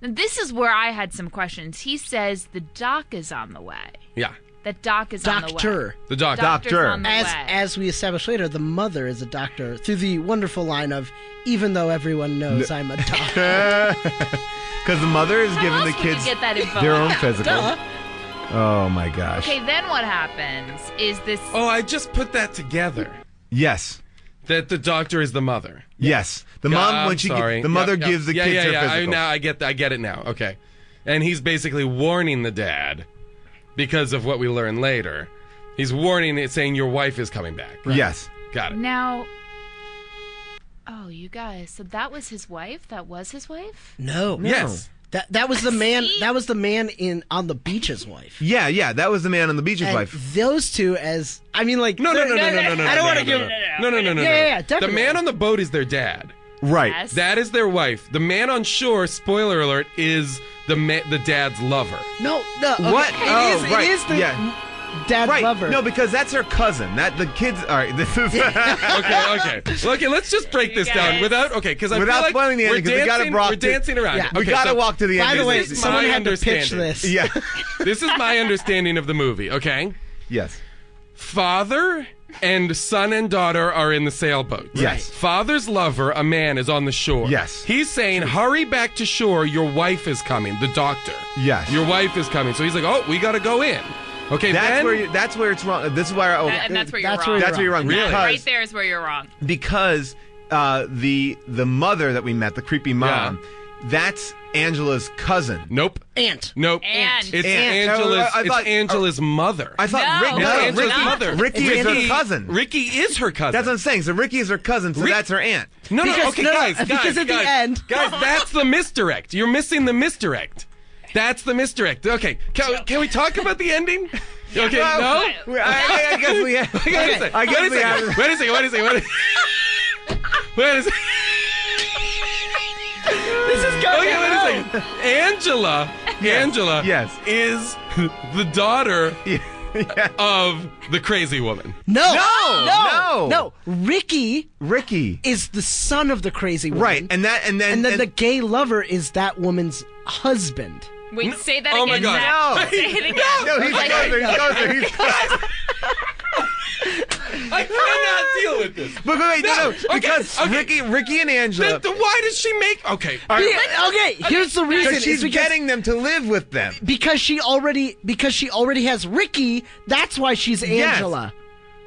This is where I had some questions. He says the doc is on the way. Yeah. That doc is on the way. The doctor. Doctor's on the way. As we established later, the mother is a doctor through the wonderful line of, even though everyone knows I'm a doctor. Because the mother is How giving else the would you kids get that info? their own physical. Duh. Oh, my gosh. Okay, then what happens is this... Oh, I just put that together. Yes. That the doctor is the mother. Yes. The mom, when the mother gives the kids their physical. I get it now. Okay. And he's basically warning the dad because of what we learn later. He's warning it, saying your wife is coming back. Right? Yes. Got it. Now... Oh, you guys, so that was his wife? That was his wife? No. Yes. That was the man. That was the man on the beach's wife. Yeah. That was the man on the beach's wife. Those two, as I mean, like No. I don't want to give. No. Yeah, definitely. The man on the boat is their dad. Right. Yes. That is their wife. The man on shore, spoiler alert, is the dad's lover. No. Okay. What? It is the dad's lover. No, because that's her cousin. That the kids. All right. This is Okay, let's just break this down without because I feel like spoiling the ending, 'cause we gotta we're dancing around. Yeah. Okay, we gotta so walk to the end. By the way, This is someone my had to pitch understanding. this. Yeah. This is my understanding of the movie. Okay, Yes. father and son and daughter are in the sailboat. Yes. Father's lover, a man, is on the shore. Yes. He's saying, "Hurry back to shore. Your wife is coming." The doctor. Yes. Your wife is coming. So he's like, "Oh, we gotta go in." Okay, That's where it's wrong. This is why. And that's where you're wrong. That's where you're wrong. Really? Right there is where you're wrong. Because the mother that we met, the creepy mom, that's Angela's cousin. Nope. Aunt. Nope. And It's Aunt. Angela's. I thought- it's Angela's mother. I thought No. Rick, It's Angela's not. mother. Ricky is her cousin. Ricky is her cousin. That's what I'm saying. So Ricky is her cousin, so that's her aunt. No, Because- okay, no, guys, because at the guys, end- guys, that's the misdirect. You're missing the misdirect. That's the misdirect. Okay, can we talk about the ending? Okay, no? I guess we have. Wait a second. I guess we have. Wait a second. Wait a second. This is going. Okay, wait a second. Angela Yes. is the daughter Yeah. of the crazy woman. No. Ricky Ricky is the son of the crazy woman. Right, and then the gay lover is that woman's husband. Wait, say that Oh again, my God. Zach. No. Say it again. No, he's closer. I cannot deal with this. But wait, no, Okay, because okay. Ricky and Angela. Then why does she make? Okay. Okay, here's the reason. Because she's It's getting them to live with them. because she already has Ricky. That's why she's Yes. Angela.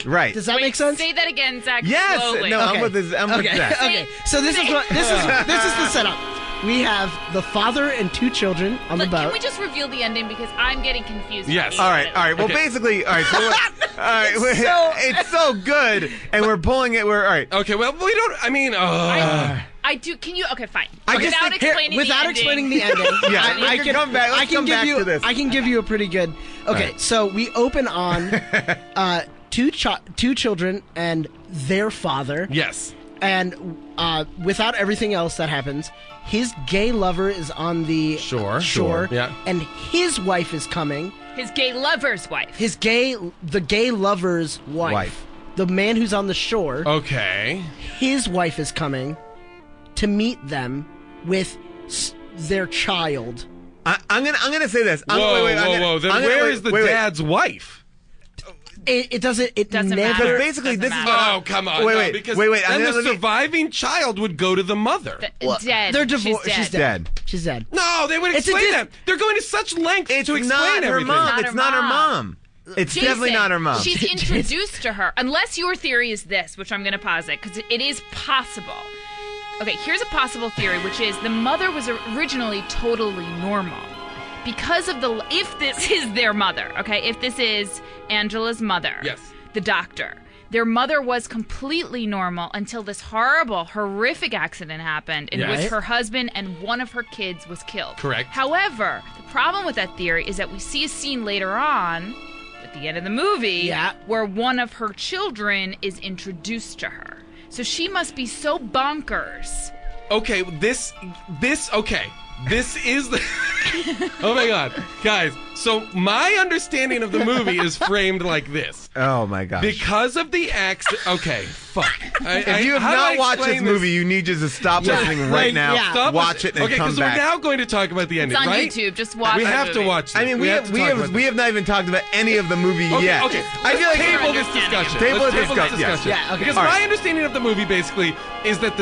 Right. Does that Wait, make sense? Say that again, Zach. Yes. Slowly. No, Okay. I'm with this. I'm with Okay. that. Okay. So this is the setup. We have the father and two children on the Look, boat. can we just reveal the ending because I'm getting confused? Yes. All right. Well, Okay. basically, all right. So, it's so good, and we're pulling it. We're all right. Okay. Well, we don't. I mean, I do. Can you? Okay, fine. I just Without think- explaining Without the explaining the ending, Yeah, we can come back. Let's I can come give back you. to this. I can give you a pretty good. Okay, right. so we open on two children and their father. yes. And without everything else that happens, his gay lover is on the Sure. Yeah. and his wife is coming. His gay lover's wife. The gay lover's wife. The man who's on the shore. Okay. His wife is coming to meet them with their child. I'm gonna say this. Whoa. Then where is the dad's wife? It doesn't. It Doesn't never. matter. Basically, Doesn't this is matter. what. Oh, come on. Wait, no, wait, because wait. Then the let me- surviving child would go to the mother. Dead. They're divorced. She's She's dead. dead. She's dead. No, they would It's a explain dis- that. They're going to such lengths It's to explain not her everything. mom. Not It's her not her mom. mom. It's Jason, definitely not her mom. She's introduced to her. Unless your theory is this, which I'm going to posit, because it is possible. Okay, here's a possible theory, which is the mother was originally totally normal. Because of if this is their mother, okay? If this is Angela's mother, Yes. the doctor, their mother was completely normal until this horrible, horrific accident happened in Yes. which her husband and one of her kids was killed. Correct. However, the problem with that theory is that we see a scene later on, at the end of the movie, where one of her children is introduced to her. So she must be so bonkers. Okay, this is the... Oh my God. Guys, So my understanding of the movie is framed like this. Oh my gosh. Because of the accident. Okay, fuck. If you have not watched this movie, you need to just stop listening right now. Stop watch it and okay, come because back. we're now going to talk about the ending, It's on right? YouTube. Just watch We the have to movie. watch this. I mean, we have not even talked about any of the movie yet. Okay, I feel like table this discussion. Table Let's this table this discussion, yes. discussion. Yeah, okay. Because All my right. understanding of the movie basically is that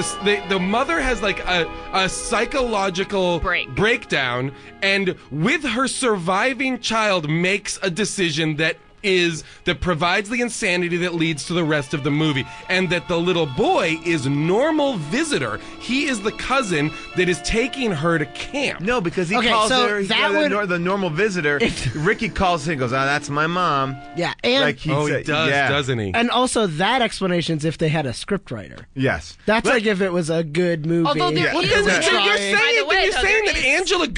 the mother has like a psychological breakdown, and with her surviving child makes a decision that provides the insanity that leads to the rest of the movie, and that the little boy is normal visitor. He is the cousin that is taking her to camp. No, because he Okay, calls so her the normal visitor. Ricky calls her and goes, that's my mom. Yeah, and Like He does, yeah. doesn't he? and also that explanation's if they had a scriptwriter. Yes. That's like if it was a good movie. Although there Yeah. is Well, a then try- You're by the way, saying though, there that is- Angela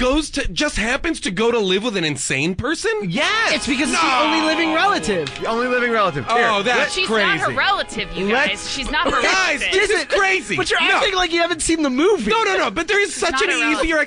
just happens to go to live with an insane person? Yes. It's because it's the only living relative. The only living relative. Oh, Here, that's She's crazy. not her relative, you guys. Let's- She's not her Guys, relative. this is crazy. But you're No. acting like you haven't seen the movie. No. But there is such not an irrelevant. easier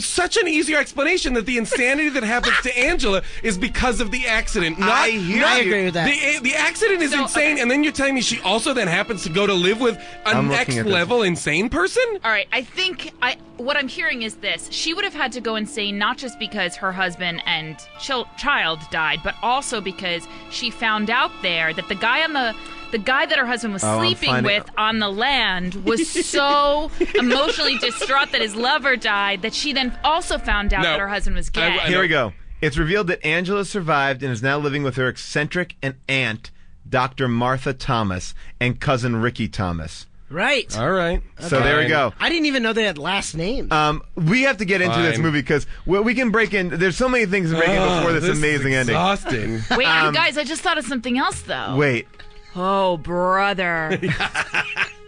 such an easier explanation that the insanity that happens to Angela is because of the accident. Not, I hear I you. agree with that. The accident is So, insane, okay. and then you're telling me she also then happens to go to live with a I'm looking next at this. level insane person? All right, I think what I'm hearing is this. She would have had to go insane not just because her husband and child died, but also because she found out there that the guy that her husband was I'm sleeping finding- with on the land was so emotionally distraught that his lover died that she then also found out No. that her husband was gay. Here we go. It's revealed that Angela survived and is now living with her eccentric aunt, Dr. Martha Thomas, and cousin Ricky Thomas. Right. All right. So there we go. I didn't even know they had last names. We have to get into this Fine. movie because we can break in. There's so many things to break in before this amazing is ending. exhausting. Wait, you guys, I just thought of something else though. Wait. Oh, brother.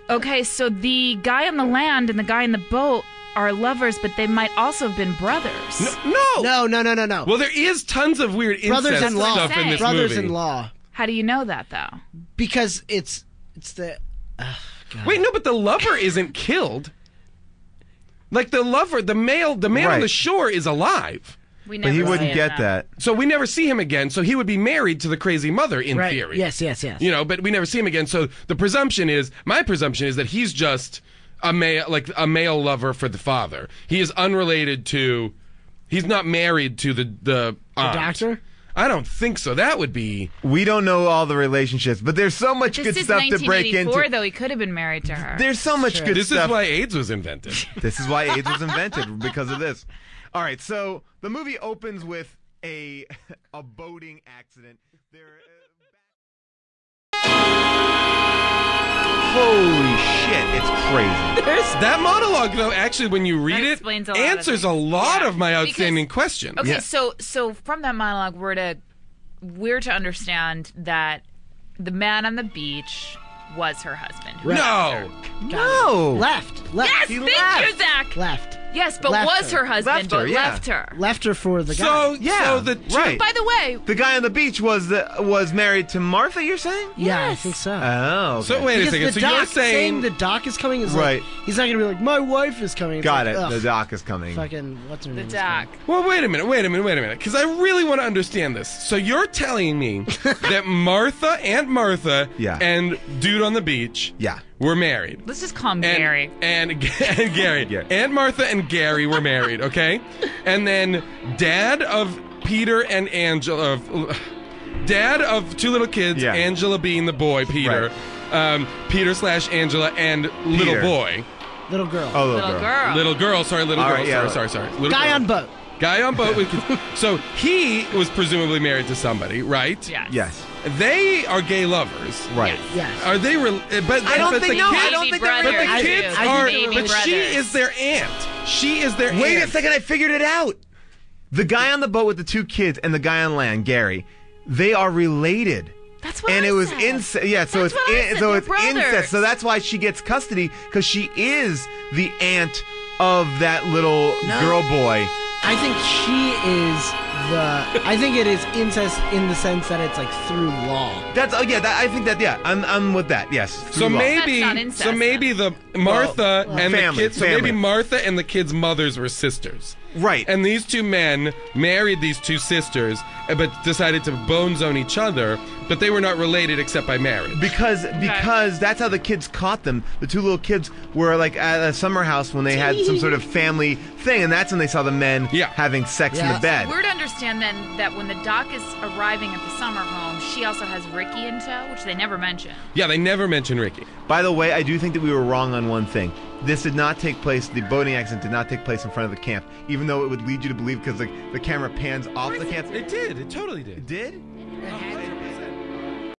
Okay, so the guy on the land and the guy in the boat are lovers, but they might also have been brothers. No. No. Well, there is tons of weird incest Brothers-in-law. stuff in this movie. Brothers-in-law. How do you know that, though? Because it's the... Wait, no, but the lover isn't killed. Like the lover, the man on Right. the shore is alive. We But never he see wouldn't it, get no. that. So we never see him again. So he would be married to the crazy mother in Right. theory. Yes. You know, but we never see him again. So the my presumption is that he's just a male lover for the father. He is unrelated to. He's not married to the aunt. doctor? I don't think so. That would be. We don't know all the relationships, but there's so much This good is stuff to break 1984, into. though. He could have been married to her. There's so much good This stuff. is why AIDS was invented. This is why AIDS was invented, because of this. All right, so the movie opens with a boating accident. Holy shit, it's crazy. That monologue, though, actually, when you read That it, explains a lot of answers a things. lot Yeah. of my Because- outstanding questions. Okay, Yeah. so from that monologue, we're to understand that the man on the beach was her husband. who No. No. Left. Yes, He thank left. you, Zach. Left. Yes, but Left was her. her husband, Left her, but yeah. left her. Left her for the guy. So Yeah, the right. By the way, The guy on the beach was married to Martha, you're saying? Yeah, I Yes. think so. Oh, okay. So wait a Because second. the So doc you're saying the doc is coming is Right. like, he's not gonna be like, my wife is coming. It's Got like, it. ugh, The doc is coming. Fucking what's her the name? is doc. Well, wait a minute, because I really want to understand this. So you're telling me that Aunt Martha, Yeah. and dude on the beach, Yeah. were married. Let's just call him And, Gary. and Gary. Yeah. Aunt Martha and Gary were married, okay? And then dad of Peter and Angela, dad of two little kids, Yeah. Angela being the boy, Peter, Peter / Angela, and little Peter. boy. Little girl. Oh, Little girl. Little girl, sorry, little All girl, right, yeah. sorry. Little Guy girl. on boat. Guy on boat with kids. So he was presumably married to somebody, right? Yes. Yes. They are gay lovers. Right. Yes. Are they? But I don't but think the no, kids, I don't Baby think they're brothers, But the too. kids I are. think Baby But she brothers. is their aunt. She is their Wait aunt. a second, I figured it out. The guy on the boat with the two kids and the guy on land, Gary, they are related. That's what And I it was said. incest. Yeah, so That's what I said, they're it's incest. brothers. So that's why she gets custody, because she is the aunt of that little girl boy. I think she is I think it is incest in the sense that it's like through law. That's I think that I'm with that. Yes. So through law. maybe, That's not incest, the Martha and family, the kids. So maybe family. Martha and the kids' mothers were sisters. Right. And these two men married these two sisters, but decided to bone zone each other, but they were not related except by marriage. Because that's how the kids caught them. The two little kids were like at a summer house when they had some sort of family thing, and that's when they saw the men having sex in the bed. We're to understand then that when the doc is arriving at the summer home, she also has Ricky in tow, which they never mention. Yeah, they never mention Ricky. By the way, I do think that we were wrong on one thing. This did not take place, the boating accident did not take place in front of the camp, even though it would lead you to believe because the camera pans off the camp. It did. It totally did. It did?